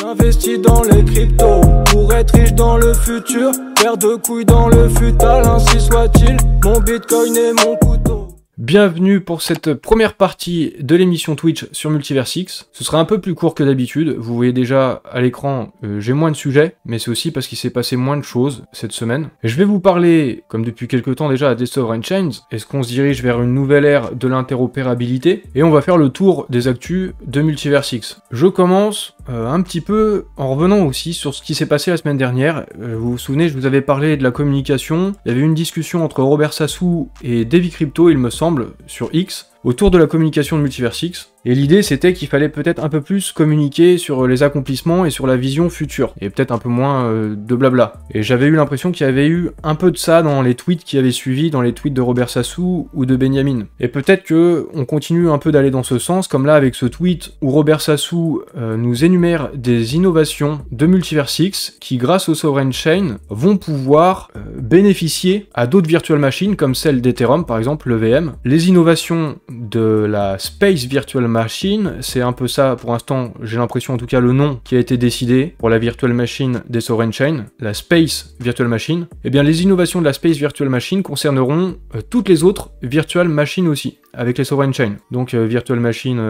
J'investis dans les cryptos pour être riche dans le futur. Paire de couilles dans le futal, ainsi soit-il. Mon bitcoin est mon couteau. Bienvenue pour cette première partie de l'émission Twitch sur Multiversix. Ce sera un peu plus court que d'habitude, vous voyez déjà à l'écran, j'ai moins de sujets, mais c'est aussi parce qu'il s'est passé moins de choses cette semaine. Je vais vous parler, comme depuis quelques temps déjà, des Sovereign Chains. Est-ce qu'on se dirige vers une nouvelle ère de l'interopérabilité? Et on va faire le tour des actus de Multiversix. Je commence un petit peu en revenant aussi sur ce qui s'est passé la semaine dernière. Vous vous souvenez, je vous avais parlé de la communication. Il y avait une discussion entre Robert Sassou et Devi Crypto, il me semble, sur X, autour de la communication de Multiversix. Et l'idée c'était qu'il fallait peut-être un peu plus communiquer sur les accomplissements et sur la vision future, et peut-être un peu moins de blabla. Et j'avais eu l'impression qu'il y avait eu un peu de ça dans les tweets qui avaient suivi, dans les tweets de Robert Sassou ou de Benjamin. Et peut-être que on continue un peu d'aller dans ce sens, comme là avec ce tweet où Robert Sassou nous énumère des innovations de Multiversix qui, grâce au Sovereign Chain, vont pouvoir bénéficier à d'autres virtual machines comme celle d'Ethereum par exemple, le VM. Les innovations de la Space Virtual Machine, c'est un peu ça pour l'instant, j'ai l'impression en tout cas le nom qui a été décidé pour la Virtual Machine des Sovereign Chain, la Space Virtual Machine. Et bien les innovations de la Space Virtual Machine concerneront toutes les autres Virtual Machines aussi, avec les Sovereign Chain. Donc Virtual Machine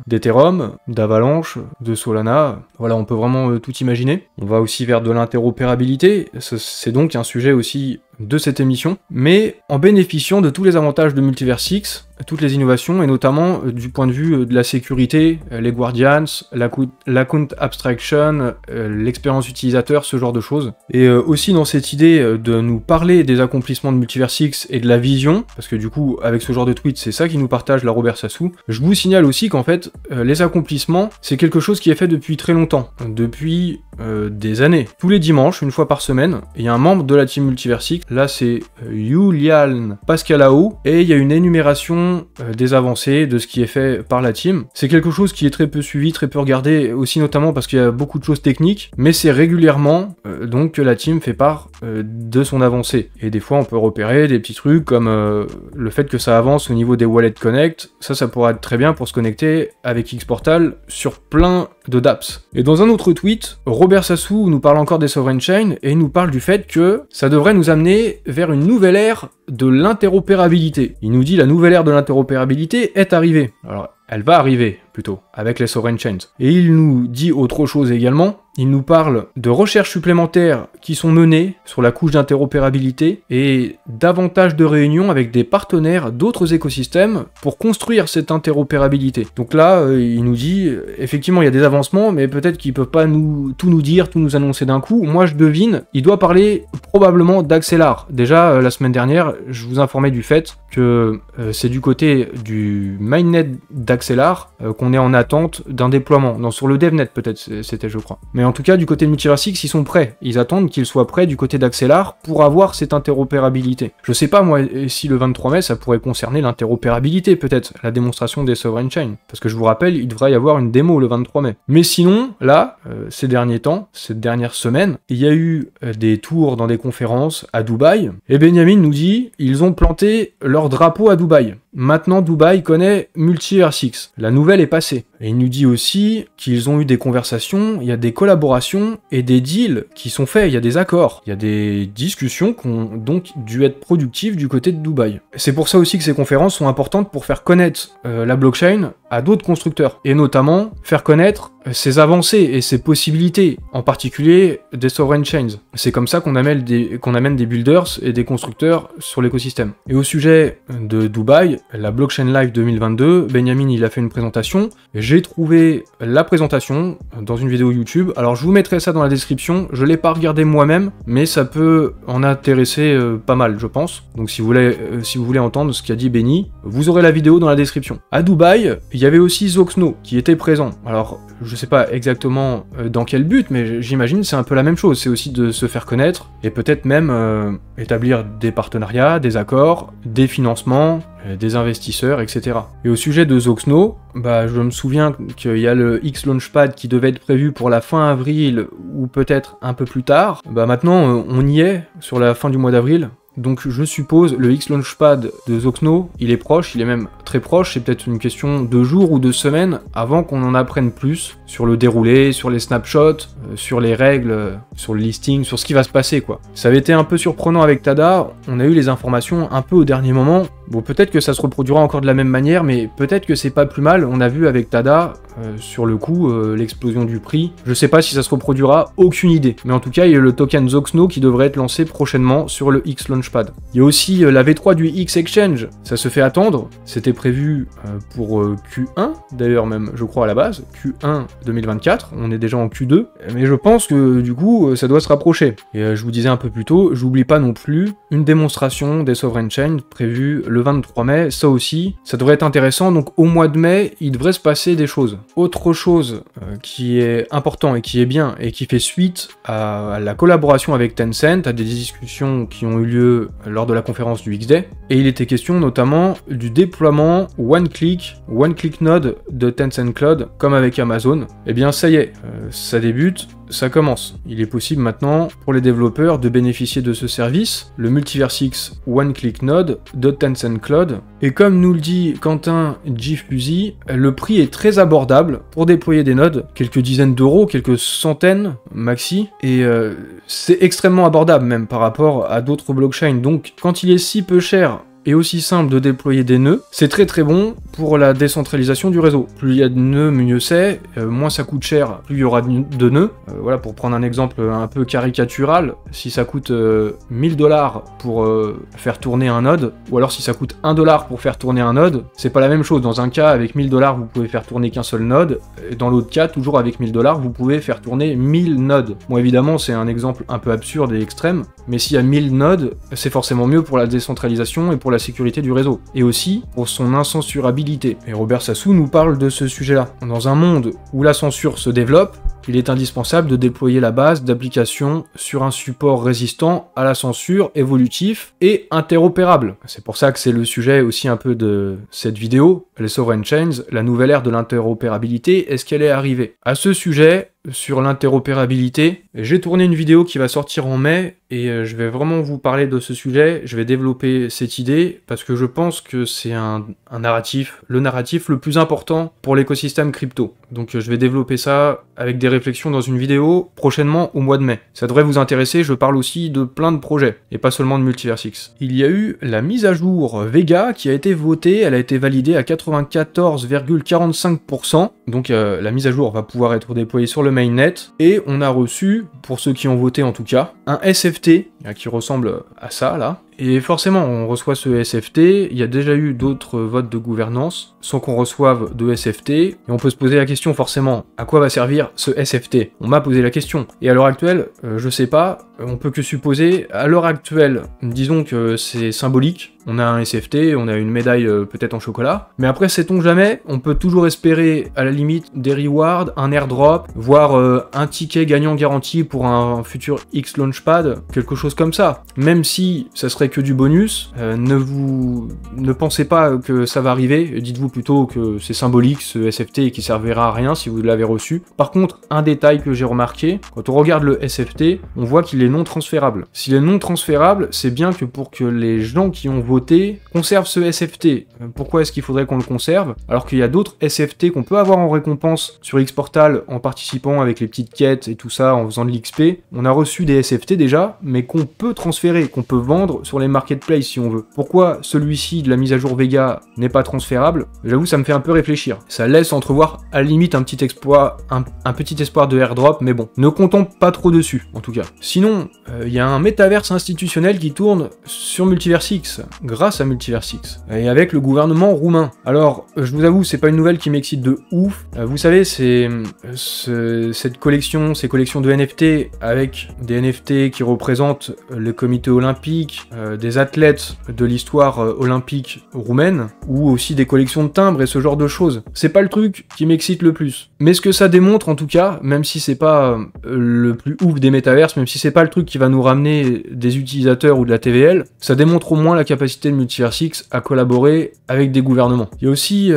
d'Ethereum, d'Avalanche, de Solana, voilà, on peut vraiment tout imaginer. On va aussi vers de l'interopérabilité, c'est donc un sujet aussi de cette émission, mais en bénéficiant de tous les avantages de Multiversix, toutes les innovations, et notamment du point de vue de la sécurité, les Guardians, l'account abstraction, l'expérience utilisateur, ce genre de choses. Et aussi dans cette idée de nous parler des accomplissements de Multiversix et de la vision, parce que du coup, avec ce genre de tweet, c'est ça qui nous partage la Robert Sassou, je vous signale aussi qu'en fait, les accomplissements, c'est quelque chose qui est fait depuis très longtemps, depuis des années. Tous les dimanches, une fois par semaine, il y a un membre de la team Multiversix, là c'est Julian Pascalao, et il y a une énumération des avancées, de ce qui est fait par la team. C'est quelque chose qui est très peu suivi, très peu regardé, aussi notamment parce qu'il y a beaucoup de choses techniques, mais c'est régulièrement donc que la team fait part de son avancée. Et des fois on peut repérer des petits trucs comme le fait que ça avance au niveau des Wallet Connect, ça pourrait être très bien pour se connecter avec Xportal sur plein de dApps. Et dans un autre tweet, Robert Sassou nous parle encore des Sovereign Chain et il nous parle du fait que ça devrait nous amener vers une nouvelle ère de l'interopérabilité. Il nous dit la nouvelle ère de l'interopérabilité est arrivée. Alors, elle va arriver, plutôt, avec les Sovereign Chains. Et il nous dit autre chose également, il nous parle de recherches supplémentaires qui sont menées sur la couche d'interopérabilité et davantage de réunions avec des partenaires d'autres écosystèmes pour construire cette interopérabilité. Donc là, il nous dit, effectivement, il y a des avancements, mais peut-être qu'il peut pas tout nous dire, tout nous annoncer d'un coup. Moi, je devine, il doit parler probablement d'Axelar. Déjà, la semaine dernière, je vous informais du fait que c'est du côté du mainnet d'Axelar qu'on est en attente d'un déploiement. Non, sur le DevNet peut-être, c'était je crois. Mais en tout cas, du côté de Multiversix, ils sont prêts. Ils attendent qu'ils soient prêts du côté d'Axelar pour avoir cette interopérabilité. Je sais pas, moi, si le 23 mai, ça pourrait concerner l'interopérabilité, peut-être, la démonstration des Sovereign Chain. Parce que je vous rappelle, il devrait y avoir une démo le 23 mai. Mais sinon, là, ces derniers temps, cette dernière semaine, il y a eu des tours dans des conférences à Dubaï, et Benjamin nous dit, ils ont planté leur drapeau à Dubaï. Maintenant, Dubaï connaît Multiversix. La nouvelle est passée. Et il nous dit aussi qu'ils ont eu des conversations, il y a des collaborations et des deals qui sont faits, il y a des accords, il y a des discussions qui ont donc dû être productives du côté de Dubaï. C'est pour ça aussi que ces conférences sont importantes pour faire connaître la blockchain à d'autres constructeurs, et notamment faire connaître ses avancées et ses possibilités, en particulier des Sovereign Chains. C'est comme ça qu'on amène des builders et des constructeurs sur l'écosystème. Et au sujet de Dubaï, la Blockchain Live 2022, Benjamin il a fait une présentation, j'ai trouvé la présentation dans une vidéo YouTube, alors je vous mettrai ça dans la description, je l'ai pas regardé moi-même, mais ça peut en intéresser pas mal je pense, donc si vous voulez entendre ce qu'a dit Benny, vous aurez la vidéo dans la description. À Dubaï, il y avait aussi Zoxno qui était présent, alors je sais pas exactement dans quel but, mais j'imagine c'est un peu la même chose, c'est aussi de se faire connaître, et peut-être même établir des partenariats, des accords, des financements, des investisseurs, etc. Et au sujet de Zoxno, je me souviens qu'il y a le X Launchpad qui devait être prévu pour la fin avril, ou peut-être un peu plus tard. Maintenant, on y est, sur la fin du mois d'avril, donc je suppose le X-Launchpad de Zoxno, il est proche, il est même très proche, c'est peut-être une question de jours ou de semaines avant qu'on en apprenne plus sur le déroulé, sur les snapshots, sur les règles, sur le listing, sur ce qui va se passer quoi. Ça avait été un peu surprenant avec Tada, on a eu les informations un peu au dernier moment. Bon, peut-être que ça se reproduira encore de la même manière, mais peut-être que c'est pas plus mal. On a vu avec Tada, sur le coup, l'explosion du prix. Je sais pas si ça se reproduira, aucune idée. Mais en tout cas, il y a le token Zoxno qui devrait être lancé prochainement sur le X-Launchpad. Il y a aussi la V3 du X-Exchange. Ça se fait attendre. C'était prévu pour Q1, d'ailleurs même, je crois à la base. Q1 2024, on est déjà en Q2. Mais je pense que du coup, ça doit se rapprocher. Et je vous disais un peu plus tôt, j'oublie pas non plus une démonstration des Sovereign Chain prévue le 23 mai, ça aussi, ça devrait être intéressant, donc au mois de mai, il devrait se passer des choses. Autre chose qui est important et qui est bien, et qui fait suite à la collaboration avec Tencent, à des discussions qui ont eu lieu lors de la conférence du X-Day, et il était question notamment du déploiement one-click node de Tencent Cloud, comme avec Amazon. Eh bien ça y est, ça débute, ça commence. Il est possible maintenant pour les développeurs de bénéficier de ce service, le Multiversix One-Click Node de Tencent Cloud. Et comme nous le dit Quentin Gfusy, le prix est très abordable pour déployer des nodes, quelques dizaines d'euros, quelques centaines maxi, et c'est extrêmement abordable même par rapport à d'autres blockchains. Donc quand il est si peu cher et aussi simple de déployer des nœuds, c'est très très bon pour la décentralisation du réseau. Plus il y a de nœuds, mieux c'est, moins ça coûte cher, plus il y aura de nœuds. Voilà, pour prendre un exemple un peu caricatural, si ça coûte 1000 $ pour faire tourner un node, ou alors si ça coûte 1 $ pour faire tourner un node, c'est pas la même chose. Dans un cas, avec 1000 $, vous pouvez faire tourner qu'un seul node, et dans l'autre cas, toujours avec 1000 $, vous pouvez faire tourner 1000 nodes. Bon, évidemment, c'est un exemple un peu absurde et extrême, mais s'il y a 1000 nodes, c'est forcément mieux pour la décentralisation et pour la sécurité du réseau, et aussi pour son incensurabilité. Et Robert Sassou nous parle de ce sujet-là. Dans un monde où la censure se développe, il est indispensable de déployer la base d'applications sur un support résistant à la censure, évolutif et interopérable. C'est pour ça que c'est le sujet aussi un peu de cette vidéo, les Sovereign Chains, la nouvelle ère de l'interopérabilité, est-ce qu'elle est arrivée? À ce sujet, sur l'interopérabilité, j'ai tourné une vidéo qui va sortir en mai, et je vais vraiment vous parler de ce sujet, je vais développer cette idée, parce que je pense que c'est un narratif, le narratif le plus important pour l'écosystème crypto. Donc je vais développer ça avec des réflexions dans une vidéo prochainement au mois de mai. Ça devrait vous intéresser, je parle aussi de plein de projets, et pas seulement de Multiversix. Il y a eu la mise à jour Vega qui a été votée, elle a été validée à 94,45%, donc la mise à jour va pouvoir être déployée sur le mainnet, et on a reçu, pour ceux qui ont voté en tout cas, un SFT qui ressemble à ça là. Et forcément, on reçoit ce SFT, il y a déjà eu d'autres votes de gouvernance sans qu'on reçoive de SFT, et on peut se poser la question forcément, à quoi va servir ce SFT? On m'a posé la question, et à l'heure actuelle, je sais pas, on peut que supposer, à l'heure actuelle, disons que c'est symbolique, on a un SFT, on a une médaille peut-être en chocolat, mais après, sait-on jamais, on peut toujours espérer, à la limite, des rewards, un airdrop, voire un ticket gagnant garanti pour un futur X-Launchpad, quelque chose comme ça. Même si ça serait que du bonus, ne pensez pas que ça va arriver, dites-vous plutôt que c'est symbolique ce SFT et qui servira à rien si vous l'avez reçu. Par contre, un détail que j'ai remarqué, quand on regarde le SFT, on voit qu'il est non transférable. S'il est non transférable, c'est bien que pour que les gens qui ont voté conservent ce SFT. Pourquoi est-ce qu'il faudrait qu'on le conserve alors qu'il y a d'autres SFT qu'on peut avoir en récompense sur Xportal en participant avec les petites quêtes et tout ça, en faisant de l'XP. On a reçu des SFT déjà, mais qu'on peut transférer, qu'on peut vendre sur les marketplaces si on veut. Pourquoi celui-ci de la mise à jour Vega n'est pas transférable? J'avoue, ça me fait un peu réfléchir. Ça laisse entrevoir à la limite un petit exploit, un petit espoir de airdrop, mais bon, ne comptons pas trop dessus, en tout cas. Sinon, il y a un métaverse institutionnel qui tourne sur Multiversix, grâce à Multiversix, et avec le gouvernement roumain. Alors, je vous avoue, c'est pas une nouvelle qui m'excite de ouf. Vous savez, c'est cette collection, ces collections de NFT, avec des NFT qui représentent le comité olympique, des athlètes de l'histoire olympique roumaine, ou aussi des collections de timbres et ce genre de choses. C'est pas le truc qui m'excite le plus. Mais ce que ça démontre en tout cas, même si c'est pas le plus ouf des métaverses, même si c'est pas le truc qui va nous ramener des utilisateurs ou de la TVL, ça démontre au moins la capacité de Multiversix à collaborer avec des gouvernements. Il y a aussi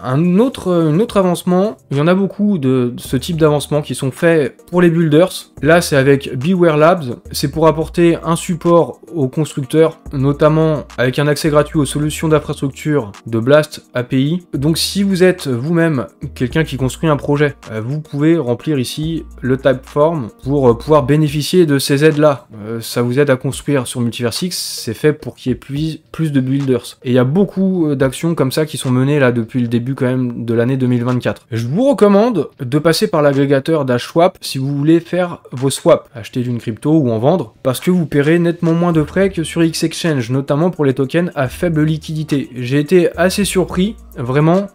un autre avancement, il y en a beaucoup de ce type d'avancement qui sont faits pour les builders. Là c'est avec Beware Labs, c'est pour apporter un support aux constructeurs, notamment avec un accès gratuit aux solutions d'infrastructure de Blast API. Donc si vous êtes vous-même quelqu'un qui construit un projet, vous pouvez remplir ici le Typeform pour pouvoir bénéficier de ces aides-là. Ça vous aide à construire sur Multiversix, c'est fait pour qu'il y ait plus de builders. Et il y a beaucoup d'actions comme ça qui sont menées là depuis le début quand même de l'année 2024. Je vous recommande de passer par l'agrégateur d'HSwap si vous voulez faire vos swaps, acheter d'une crypto ou en vendre, parce que vous paierez nettement moins de frais que sur XEchange, notamment pour les tokens à faible liquidité. J'ai été assez surpris, vraiment.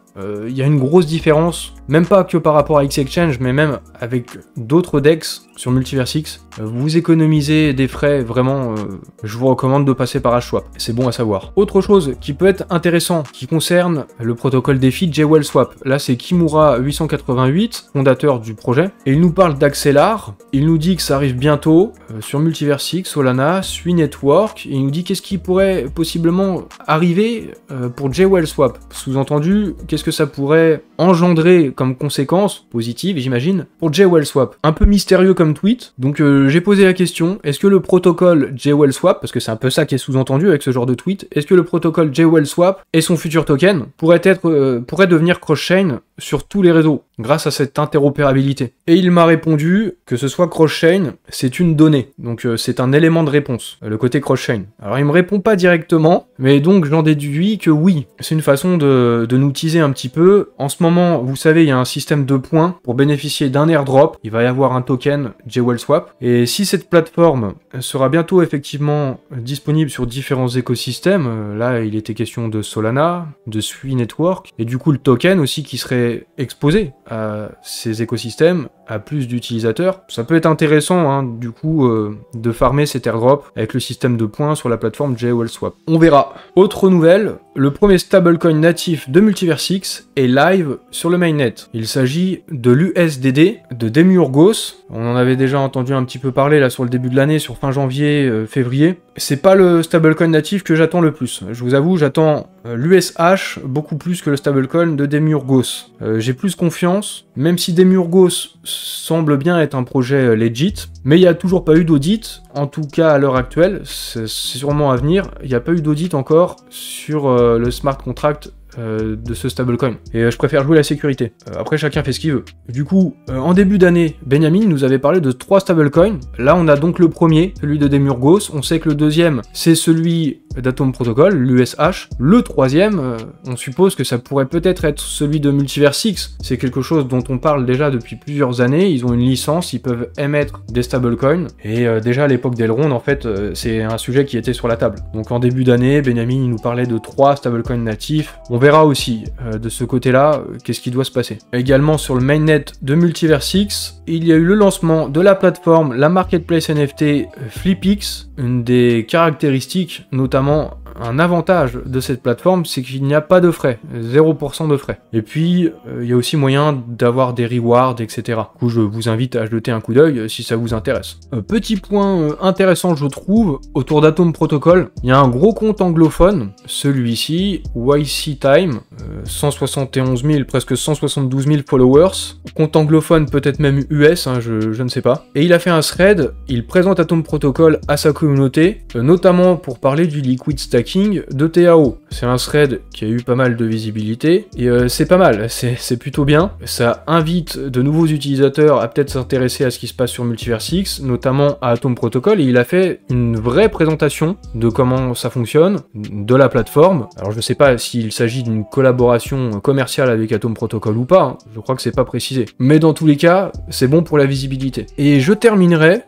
Il y a une grosse différence, même pas que par rapport à XEchange, mais même avec d'autres DEX sur Multiversix. Vous économisez des frais, vraiment, je vous recommande de passer par HSwap, c'est bon à savoir. Autre chose qui peut être intéressant, qui concerne le protocole DeFi JWellSwap. Là c'est Kimura888, fondateur du projet, et il nous parle d'Axelar, il nous dit que ça arrive bientôt sur Multiversix, Solana, Sui Network, et il nous dit qu'est-ce qui pourrait possiblement arriver pour JWellSwap. Sous-entendu, qu'est-ce que ça pourrait engendrer comme conséquence positive, j'imagine, pour JWellSwap. Un peu mystérieux comme tweet, donc j'ai posé la question, est-ce que le protocole JWellSwap, parce que c'est un peu ça qui est sous-entendu avec ce genre de tweet, est-ce que le protocole JWellSwap et son futur token pourrait devenir cross-chain sur tous les réseaux, grâce à cette interopérabilité? Et il m'a répondu que ce soit cross-chain, c'est une donnée, donc c'est un élément de réponse, le côté cross-chain. Alors il me répond pas directement, mais donc j'en déduis que oui, c'est une façon de nous teaser un petit peu. En ce moment, vous savez, il y a un système de points pour bénéficier d'un airdrop, il va y avoir un token JWellSwap, et si cette plateforme sera bientôt effectivement disponible sur différents écosystèmes, là il était question de Solana, de Sui Network, et du coup le token aussi qui serait exposé à ces écosystèmes, à plus d'utilisateurs, ça peut être intéressant hein, du coup de farmer cet airdrop avec le système de points sur la plateforme JWellSwap. On verra. Autre nouvelle, le premier stablecoin natif de Multiversix est live sur le mainnet. Il s'agit de l'USDD de Demiurgos. On en avait déjà entendu un petit peu parler là sur le début de l'année, sur fin janvier, février. C'est pas le stablecoin natif que j'attends le plus. Je vous avoue, j'attends l'USH beaucoup plus que le stablecoin de Demiurgos. J'ai plus confiance, même si Demiurgos semble bien être un projet legit, mais il n'y a toujours pas eu d'audit, en tout cas à l'heure actuelle, c'est sûrement à venir, il n'y a pas eu d'audit encore sur le smart contract de ce stablecoin. Et je préfère jouer la sécurité. Après, chacun fait ce qu'il veut. Du coup, en début d'année, Benjamin nous avait parlé de 3 stablecoins. Là, on a donc le premier, celui de Demiurgos. On sait que le deuxième, c'est celui d'Atom Protocol, l'USH. Le troisième, on suppose que ça pourrait peut-être être celui de Multiversix. C'est quelque chose dont on parle déjà depuis plusieurs années. Ils ont une licence, ils peuvent émettre des stablecoins. Et déjà à l'époque d'Elrond, en fait, c'est un sujet qui était sur la table. Donc en début d'année, Benjamin nous parlait de 3 stablecoins natifs. On verra aussi de ce côté-là qu'est-ce qui doit se passer. Également sur le mainnet de Multiversix, il y a eu le lancement de la plateforme, la marketplace NFT Flippix. Une des caractéristiques, notamment un avantage de cette plateforme, c'est qu'il n'y a pas de frais, 0% de frais. Et puis, il y a aussi moyen d'avoir des rewards, etc. Du coup, je vous invite à jeter un coup d'œil si ça vous intéresse. Petit point intéressant, je trouve, autour d'Atom Protocol, il y a un gros compte anglophone, celui-ci, YC Time, 171 000, presque 172 000 followers. Compte anglophone, peut-être même US, hein, je ne sais pas. Et il a fait un thread, il présente Atom Protocol à sa communauté, notamment pour parler du liquid stacking de TAO. C'est un thread qui a eu pas mal de visibilité, et c'est pas mal, c'est plutôt bien. Ça invite de nouveaux utilisateurs à peut-être s'intéresser à ce qui se passe sur Multiversix, notamment à Atom Protocol, et il a fait une vraie présentation de comment ça fonctionne, de la plateforme. Alors je sais pas s'il s'agit d'une collaboration commerciale avec Atom Protocol ou pas, hein, je crois que c'est pas précisé. Mais dans tous les cas, c'est bon pour la visibilité. Et je terminerai,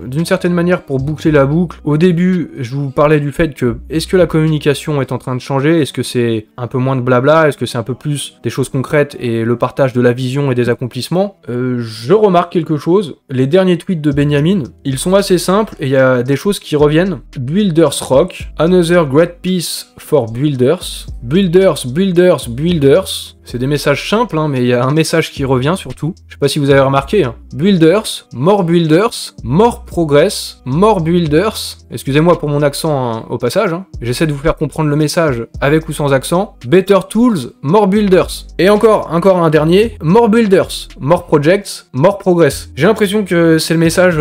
d'une certaine manière pour boucler la boucle. Au début, je vous parlais du fait que, est-ce que la communication est en train de changer? Est-ce que c'est un peu moins de blabla? Est-ce que c'est un peu plus des choses concrètes et le partage de la vision et des accomplissements? Je remarque quelque chose, les derniers tweets de Benjamin, ils sont assez simples et il y a des choses qui reviennent. Builders rock, another great piece for builders, builders, builders, builders. C'est des messages simples, hein, mais il y a un message qui revient surtout. Je sais pas si vous avez remarqué. Hein. Builders, more progress, more builders. Excusez-moi pour mon accent hein, au passage. Hein. J'essaie de vous faire comprendre le message avec ou sans accent. Better tools, more builders. Et encore un dernier. More builders, more projects, more progress. J'ai l'impression que c'est le message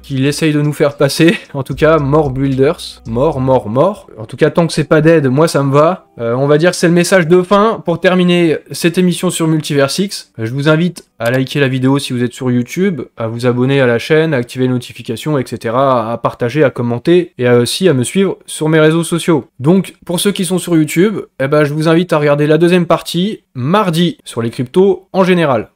qu'il essaye de nous faire passer. En tout cas, more builders, more. En tout cas, tant que c'est pas dead, moi ça me va. On va dire que c'est le message de fin pour terminer cette émission sur Multiversix. Je vous invite à liker la vidéo si vous êtes sur YouTube, à vous abonner à la chaîne, à activer les notifications, etc., à partager, à commenter, et aussi à me suivre sur mes réseaux sociaux. Donc, pour ceux qui sont sur YouTube, je vous invite à regarder la deuxième partie, mardi, sur les cryptos en général.